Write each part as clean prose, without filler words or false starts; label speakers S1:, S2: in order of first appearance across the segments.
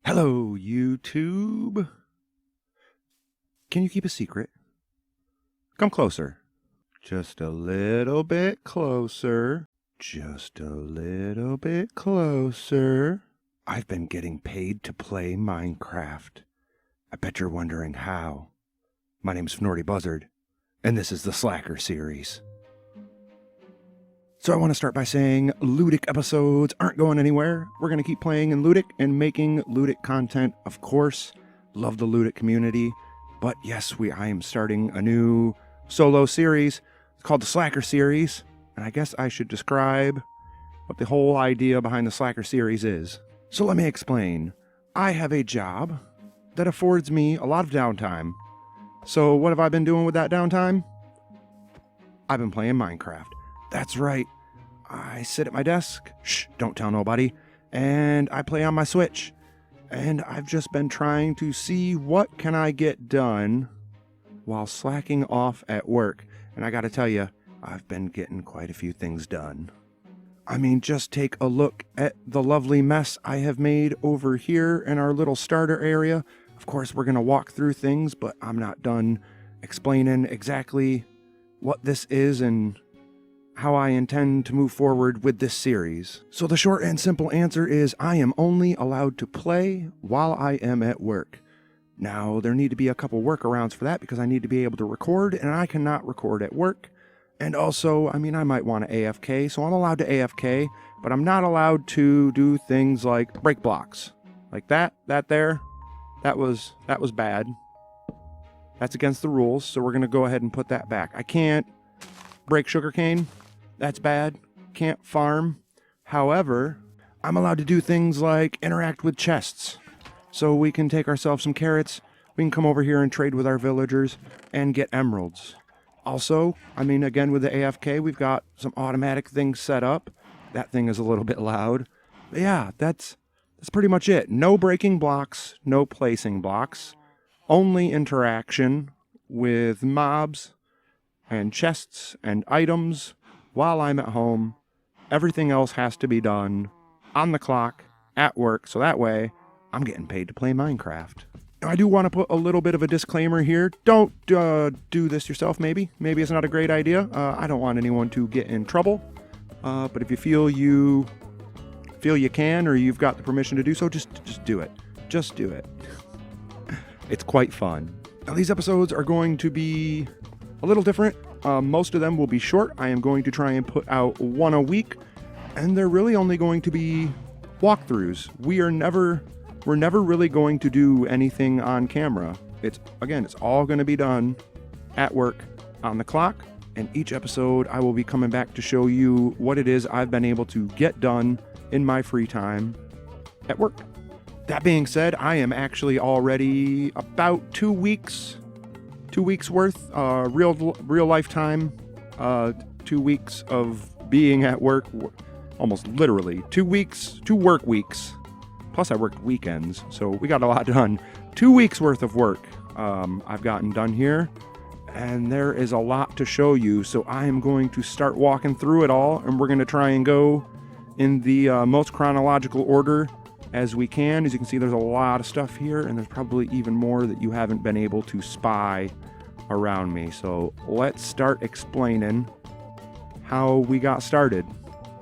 S1: Hello, YouTube. Can you keep a secret? Come closer. Just a little bit closer. Just a little bit closer. I've been getting paid to play Minecraft. I bet you're wondering how. My name's Fnordy Buzzard, and this is the Slacker series. So I want to start by saying Ludic episodes aren't going anywhere. We're going to keep playing in Ludic and making Ludic content, of course. Love the Ludic community. But yes, I am starting a new solo series. It's called the Slacker series. And I guess I should describe what the whole idea behind the Slacker series is. So let me explain. I have a job that affords me a lot of downtime. So what have I been doing with that downtime? I've been playing Minecraft. That's right. I sit at my desk, don't tell nobody, and I play on my Switch. And I've just been trying to see what can I get done while slacking off at work. And I gotta tell you, I've been getting quite a few things done. I mean, just take a look at the lovely mess I have made over here in our little starter area. Of course, we're gonna walk through things, but I'm not done explaining exactly what this is and how I intend to move forward with this series. So the short and simple answer is I am only allowed to play while I am at work. Now, there need to be a couple workarounds for that because I need to be able to record, and I cannot record at work. And also, I mean, I might want to AFK, so I'm allowed to AFK, but I'm not allowed to do things like break blocks. Like that was bad. That's against the rules, so we're going to go ahead and put that back. I can't break sugarcane. That's bad. Can't farm. However, I'm allowed to do things like interact with chests. So we can take ourselves some carrots. We can come over here and trade with our villagers and get emeralds. Also, I mean, again, with the AFK, we've got some automatic things set up. That thing is a little bit loud. But yeah, that's pretty much it. No breaking blocks, no placing blocks. Only interaction with mobs and chests and items while I'm at home. Everything else has to be done on the clock at work, so that way I'm getting paid to play Minecraft. Now, I do want to put a little bit of a disclaimer here. Don't do this yourself, maybe. Maybe it's not a great idea. I don't want anyone to get in trouble. But if you feel you can or you've got the permission to do so, just do it. Just do it. It's quite fun. Now, these episodes are going to be a little different. Most of them will be short. I am going to try and put out one a week, and they're really only going to be walkthroughs. We're never really going to do anything on camera. It's all going to be done at work on the clock, and each episode I will be coming back to show you what it is I've been able to get done in my free time at work. That being said, I am actually already about 2 weeks worth, real lifetime, 2 weeks of being at work, almost literally 2 work weeks. Plus I worked weekends, so we got a lot done. 2 weeks worth of work I've gotten done here, and there is a lot to show you. So I am going to start walking through it all, and we're going to try and go in the most chronological order as we can. As you can see, there's a lot of stuff here, and there's probably even more that you haven't been able to spy around me. So let's start explaining how we got started.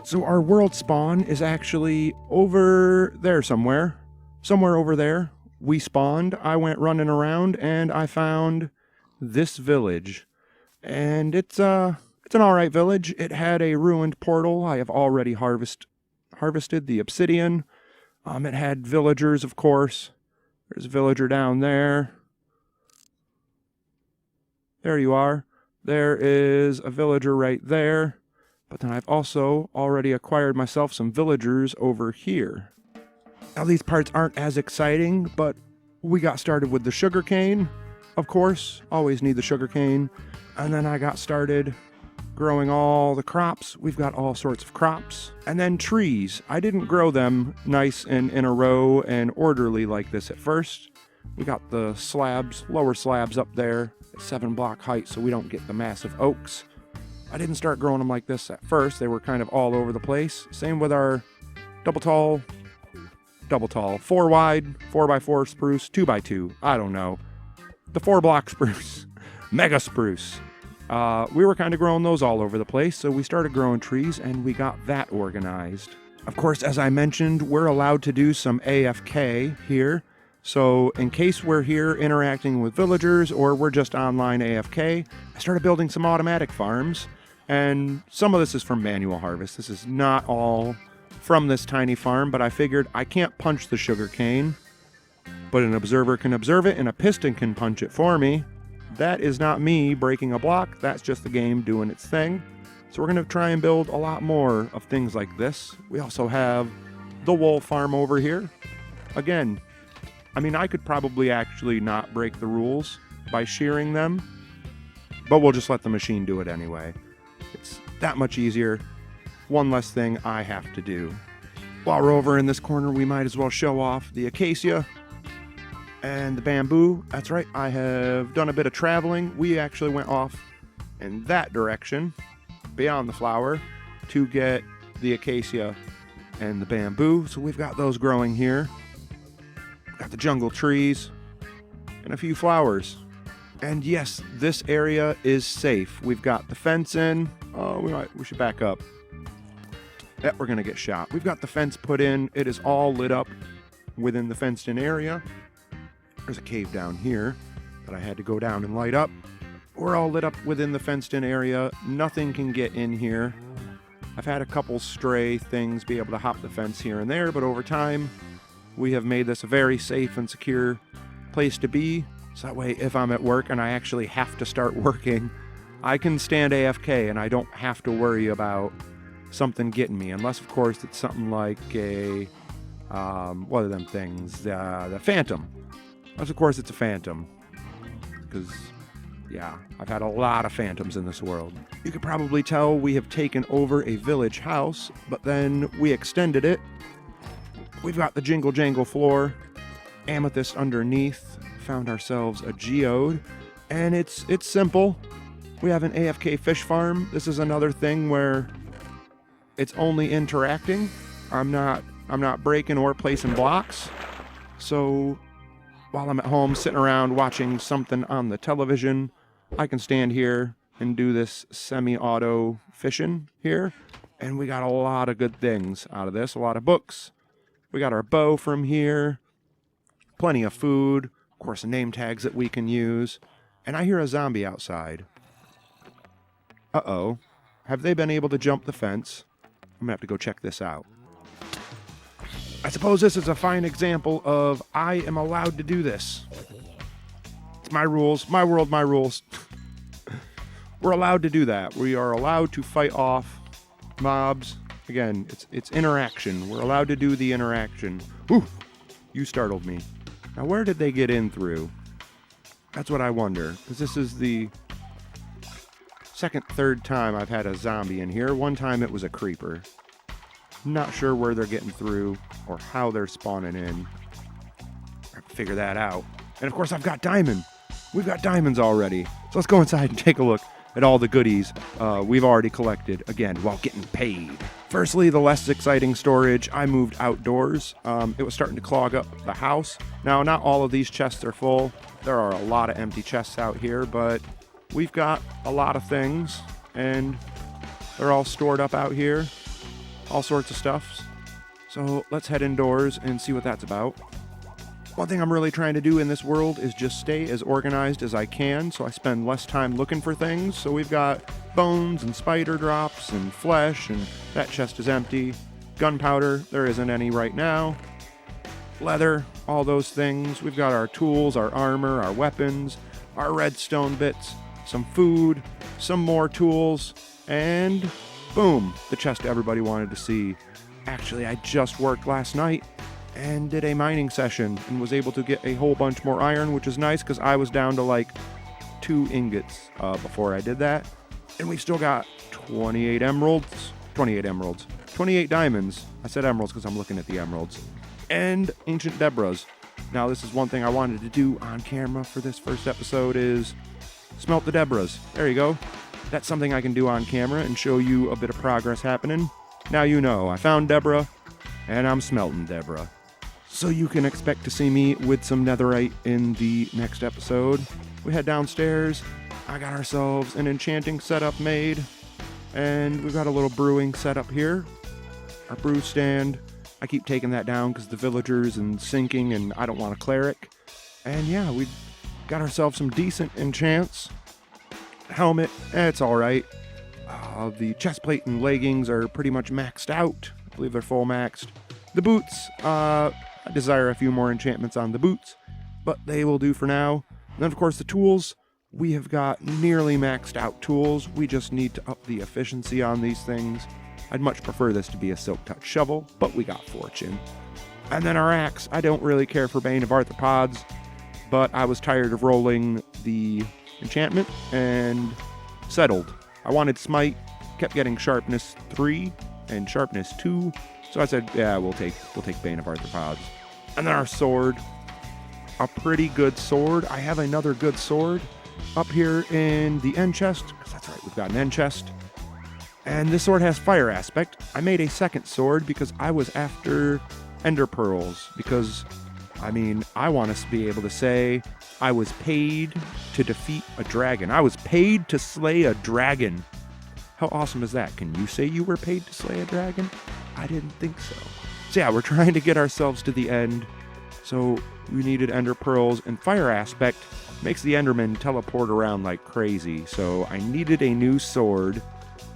S1: So our world spawn is actually over there somewhere over there. We spawned, I went running around, and I found this village. And it's an alright village. It had a ruined portal. I have already harvested the obsidian. It had villagers, of course. There's a villager down there. There you are. There is a villager right there. But then I've also already acquired myself some villagers over here. Now these parts aren't as exciting, but we got started with the sugarcane. Of course, always need the sugarcane. And then I got started growing all the crops. We've got all sorts of crops. And then trees. I didn't grow them nice and in a row and orderly like this at first. We got the slabs, lower slabs up there at 7-block height so we don't get the massive oaks. I didn't start growing them like this at first. They were kind of all over the place. Same with our double tall double tall, 4 wide, 4x4 spruce, 2x2, I don't know. The 4-block spruce, mega spruce. We were kind of growing those all over the place, so we started growing trees and we got that organized. Of course, as I mentioned, we're allowed to do some AFK here. So in case we're here interacting with villagers or we're just online AFK, I started building some automatic farms. And some of this is from manual harvest. This is not all from this tiny farm, but I figured I can't punch the sugar cane, but an observer can observe it and a piston can punch it for me. That is not me breaking a block. That's just the game doing its thing. So we're going to try and build a lot more of things like this. We also have the wool farm over here. Again, I mean, I could probably actually not break the rules by shearing them, but we'll just let the machine do it anyway. It's that much easier. One less thing I have to do. While we're over in this corner, we might as well show off the acacia and the bamboo. That's right, I have done a bit of traveling. We actually went off in that direction, beyond the flower, to get the acacia and the bamboo. So we've got those growing here. Got the jungle trees and a few flowers. And yes, this area is safe. We've got the fence in. Oh, we should back up. Yeah, we're gonna get shot. We've got the fence put in. It is all lit up within the fenced in area. There's a cave down here that I had to go down and light up. We're all lit up within the fenced in area. Nothing can get in here. I've had a couple stray things be able to hop the fence here and there, but over time, we have made this a very safe and secure place to be. So that way, if I'm at work and I actually have to start working, I can stand AFK and I don't have to worry about something getting me. Unless, of course, it's something like a, what are them things? The Phantom. Unless, of course, it's a Phantom. Because, yeah, I've had a lot of Phantoms in this world. You could probably tell we have taken over a village house, but then we extended it. We've got the jingle jangle floor, amethyst underneath. Found ourselves a geode, and it's simple. We have an AFK fish farm. This is another thing where it's only interacting. I'm not breaking or placing blocks. So while I'm at home sitting around watching something on the television, I can stand here and do this semi-auto fishing here. And we got a lot of good things out of this, a lot of books. We got our bow from here, plenty of food. Of course, name tags that we can use. And I hear a zombie outside. Uh-oh. Have they been able to jump the fence? I'm gonna have to go check this out. I suppose this is a fine example of I am allowed to do this. It's my rules, my world, my rules. We're allowed to do that. We are allowed to fight off mobs. Again, it's interaction. We're allowed to do the interaction. Ooh, you startled me. Now, where did they get in through? That's what I wonder, because this is the third time I've had a zombie in here. One time it was a creeper. Not sure where they're getting through or how they're spawning in. I have to figure that out. And of course, I've got diamond. We've got diamonds already. So let's go inside and take a look at all the goodies we've already collected, again, while getting paid. Firstly, the less exciting storage. I moved outdoors. It was starting to clog up the house. Now, not all of these chests are full. There are a lot of empty chests out here, but we've got a lot of things, and they're all stored up out here. All sorts of stuff. So let's head indoors and see what that's about. One thing I'm really trying to do in this world is just stay as organized as I can, so I spend less time looking for things. So we've got bones and spider drops and flesh, and that chest is empty. Gunpowder, there isn't any right now. Leather, all those things. We've got our tools, our armor, our weapons, our redstone bits, some food, some more tools, and boom, the chest everybody wanted to see. Actually, I just worked last night and did a mining session and was able to get a whole bunch more iron, which is nice because I was down to like 2 ingots before I did that. And we've still got 28 emeralds, 28 diamonds. I said emeralds because I'm looking at the emeralds. And ancient Debras. Now, this is one thing I wanted to do on camera for this first episode is smelt the Debras. There you go. That's something I can do on camera and show you a bit of progress happening. Now you know, I found Deborah, and I'm smelting Deborah. So you can expect to see me with some netherite in the next episode. We head downstairs. I got ourselves an enchanting setup made. And we've got a little brewing setup here. Our brew stand. I keep taking that down because the villagers and sinking and I don't want a cleric. And yeah, we got ourselves some decent enchants. Helmet, it's alright. The chest plate and leggings are pretty much maxed out. I believe they're full maxed. The boots, I desire a few more enchantments on the boots, but they will do for now. And then of course the tools, we have got nearly maxed out tools. We just need to up the efficiency on these things. I'd much prefer this to be a silk touch shovel, but we got fortune. And then our axe, I don't really care for Bane of Arthropods, but I was tired of rolling the enchantment and settled. I wanted smite, kept getting sharpness 3 and sharpness 2, so I said, yeah, we'll take Bane of Arthropods. And then our sword, a pretty good sword. I have another good sword up here in the end chest, because that's right, we've got an end chest. And this sword has fire aspect. I made a second sword because I was after ender pearls, because, I mean, I want to be able to say I was paid to defeat a dragon. I was paid to slay a dragon. How awesome is that? Can you say you were paid to slay a dragon? I didn't think so. So yeah, we're trying to get ourselves to the end. So we needed ender pearls, and fire aspect makes the enderman teleport around like crazy. So I needed a new sword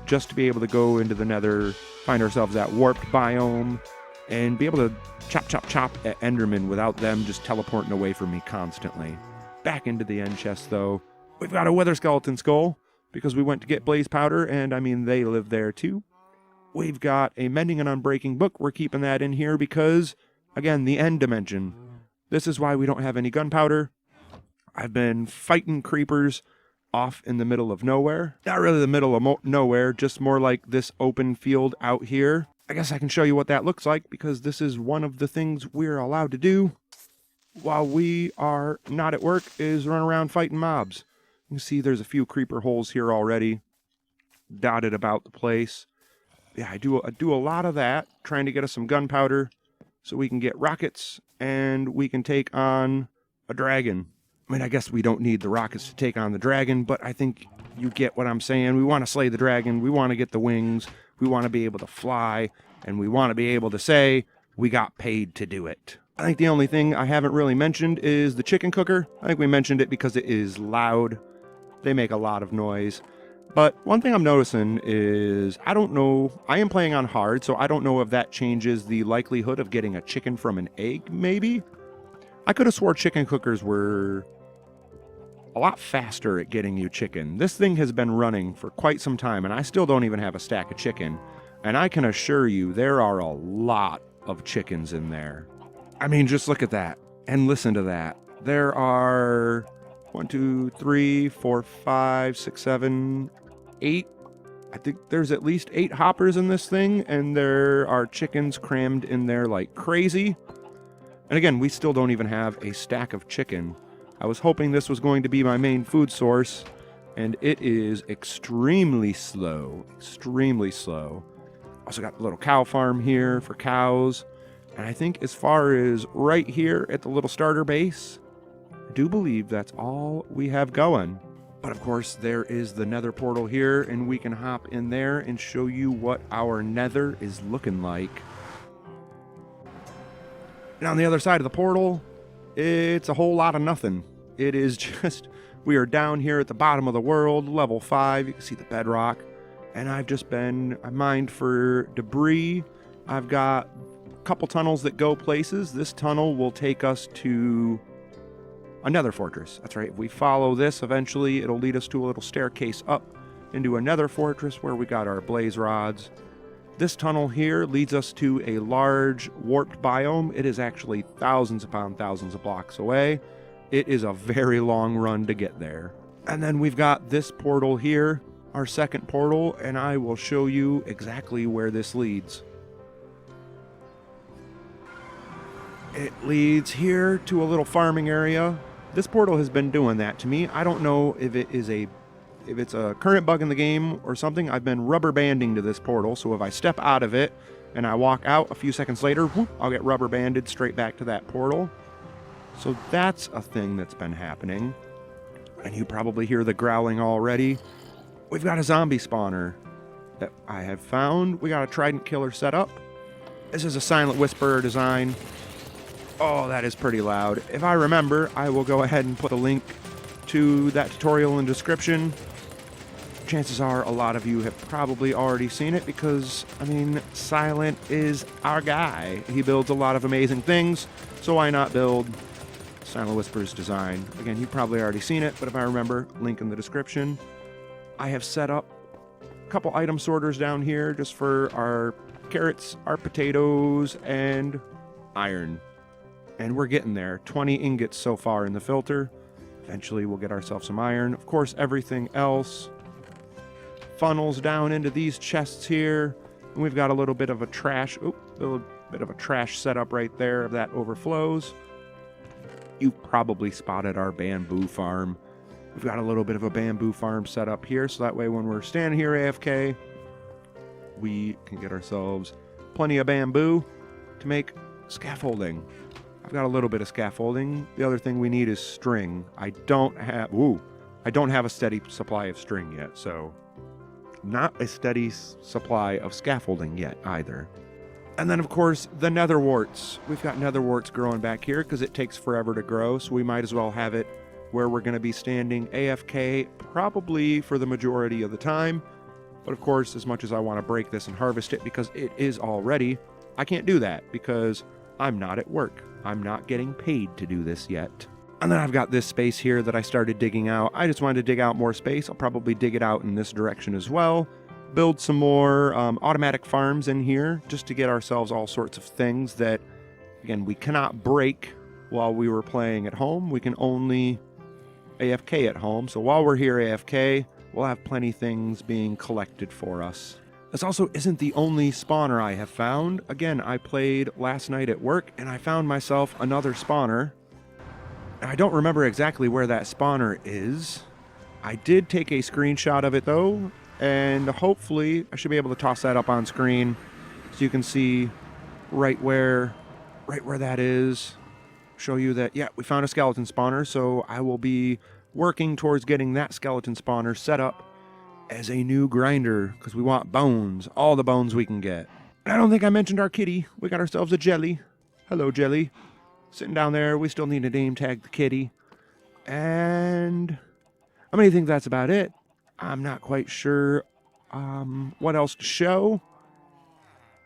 S1: just to be able to go into the nether, find ourselves that warped biome, and be able to chop, chop, chop at endermen without them just teleporting away from me constantly. Back into the end chest, though. We've got a wither skeleton skull, because we went to get blaze powder, and I mean, they live there too. We've got a mending and unbreaking book. We're keeping that in here because, again, the end dimension. This is why we don't have any gunpowder. I've been fighting creepers off in the middle of nowhere. Not really the middle of nowhere, just more like this open field out here. I guess I can show you what that looks like, because this is one of the things we're allowed to do while we are not at work, is run around fighting mobs. You can see there's a few creeper holes here already, dotted about the place. Yeah, I do a lot of that, trying to get us some gunpowder so we can get rockets and we can take on a dragon. I mean, I guess we don't need the rockets to take on the dragon, but I think you get what I'm saying. We want to slay the dragon, we want to get the wings, we want to be able to fly, and we want to be able to say we got paid to do it. I think the only thing I haven't really mentioned is the chicken cooker. I think we mentioned it because it is loud. They make a lot of noise. But one thing I'm noticing is, I don't know, I am playing on hard, so I don't know if that changes the likelihood of getting a chicken from an egg, maybe? I could have swore chicken cookers were a lot faster at getting you chicken. This thing has been running for quite some time, and I still don't even have a stack of chicken. And I can assure you, there are a lot of chickens in there. I mean, just look at that, and listen to that. There are 1, 2, 3, 4, 5, 6, 7, 8. I think there's at least 8 hoppers in this thing, and there are chickens crammed in there like crazy. And again, we still don't even have a stack of chicken. I was hoping this was going to be my main food source, and it is extremely slow, extremely slow. Also got a little cow farm here for cows. And I think as far as right here at the little starter base, I do believe that's all we have going. But of course, there is the nether portal here, and we can hop in there and show you what our nether is looking like. And on the other side of the portal, it's a whole lot of nothing. It is just, we are down here at the bottom of the world, level 5. You can see the bedrock. And I mined for debris. I've got a couple tunnels that go places. This tunnel will take us to another fortress. That's right. If we follow this, eventually it'll lead us to a little staircase up into another fortress where we got our blaze rods. This tunnel here leads us to a large warped biome. It is actually thousands upon thousands of blocks away. It is a very long run to get there. And then we've got this portal here, our second portal, and I will show you exactly where this leads. It leads here to a little farming area. This portal has been doing that to me. I don't know if it's a current bug in the game or something. I've been rubber banding to this portal, so if I step out of it, and I walk out a few seconds later, whoop, I'll get rubber banded straight back to that portal. So that's a thing that's been happening. And you probably hear the growling already. We've got a zombie spawner that I have found. We got a trident killer set up. This is a silent whisperer design. Oh, that is pretty loud. If I remember, I will go ahead and put a link to that tutorial in the description. Chances are a lot of you have probably already seen it because, I mean, Silent is our guy. He builds a lot of amazing things, so why not build Silent Whisper's design? Again, you've probably already seen it, but if I remember, link in the description. I have set up a couple item sorters down here just for our carrots, our potatoes, and iron. And we're getting there. 20 ingots so far in the filter. Eventually we'll get ourselves some iron. Of course, everything else funnels down into these chests here. And we've got a little bit of a trash, setup right there if that overflows. You've probably spotted our bamboo farm. We've got a little bit of a bamboo farm set up here, so that way when we're standing here AFK, we can get ourselves plenty of bamboo to make scaffolding. I've got a little bit of scaffolding. The other thing we need is string. I don't have a steady supply of string yet, so not a steady supply of scaffolding yet either. And then, of course, the nether warts. We've got nether warts growing back here because it takes forever to grow, so we might as well have it where we're going to be standing AFK probably for the majority of the time. But, of course, as much as I want to break this and harvest it because it is all ready, I can't do that because I'm not at work. I'm not getting paid to do this yet. And then I've got this space here that I started digging out. I just wanted to dig out more space. I'll probably dig it out in this direction as well. Build some more automatic farms in here just to get ourselves all sorts of things that, again, we cannot break while we were playing at home. We can only AFK at home. So while we're here AFK, we'll have plenty things being collected for us. This also isn't the only spawner I have found. Again, I played last night at work and I found myself another spawner. I don't remember exactly where that spawner is. I did take a screenshot of it though, and hopefully I should be able to toss that up on screen so you can see right where that is. Show you that, yeah, we found a skeleton spawner, so I will be working towards getting that skeleton spawner set up as a new grinder, because we want bones, all the bones we can get. And I don't think I mentioned our kitty. We got ourselves a Jelly. Hello, Jelly. Sitting down there. We still need to name tag the kitty. And I mean, I think that's about it. I'm not quite sure what else to show.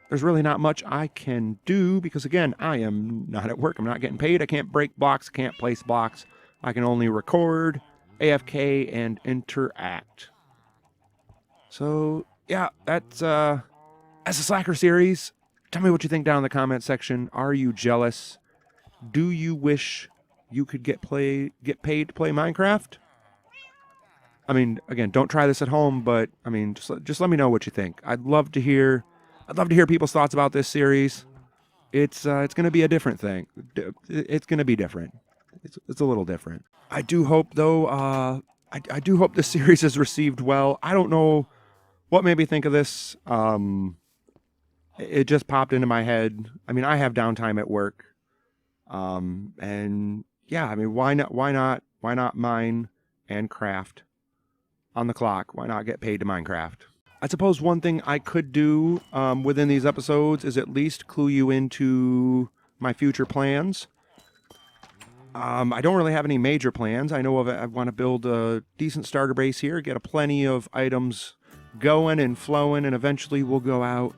S1: There's really not much I can do because, again, I am not at work. I'm not getting paid. I can't break blocks. I can't place blocks. I can only record, AFK, and interact. So, yeah, that's a Slacker series. Tell me what you think down in the comment section. Are you jealous? Do you wish you could get paid to play Minecraft? I mean, again, don't try this at home, but I mean, just let me know what you think. I'd love to hear people's thoughts about this series. It's going to be a different thing. It's going to be different. It's a little different. I do hope though. I do hope this series is received well. I don't know what made me think of this. It just popped into my head. I mean, I have downtime at work. And yeah, I mean, why not mine and craft on the clock? Why not get paid to Minecraft? I suppose one thing I could do within these episodes is at least clue you into my future plans. I don't really have any major plans. I know I want to build a decent starter base here, get plenty of items going and flowing, and eventually we'll go out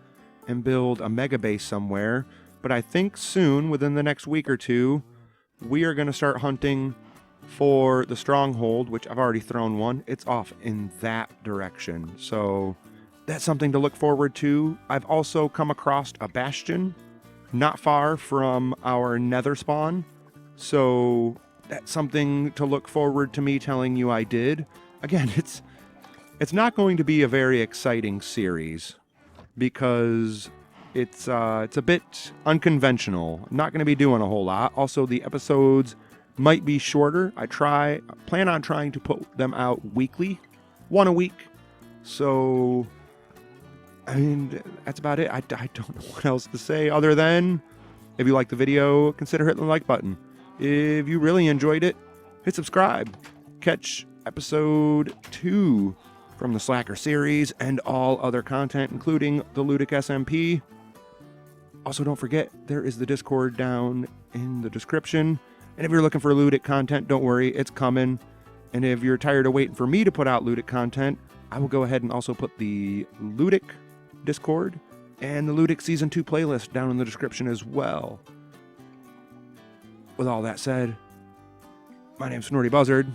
S1: and build a mega base somewhere. But I think soon, within the next week or two, we are going to start hunting for the stronghold, which I've already thrown one. It's off in that direction. So that's something to look forward to. I've also come across a bastion not far from our nether spawn. So that's something to look forward to me telling you I did. Again, it's not going to be a very exciting series because it's a bit unconventional. I'm not going to be doing a whole lot. Also, the episodes might be shorter. I plan on trying to put them out weekly, one a week. So I mean, that's about it. I don't know what else to say other than if you like the video, consider hitting the like button. If you really enjoyed it, hit subscribe. Catch episode 2 from the Slacker series and all other content, including the Ludic SMP. Also, don't forget, there is the Discord down in the description. And if you're looking for Ludic content, don't worry, it's coming. And if you're tired of waiting for me to put out Ludic content, I will go ahead and also put the Ludic Discord and the Ludic Season 2 playlist down in the description as well. With all that said, my name's Fnordy Buzzard,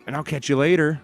S1: and I'll catch you later.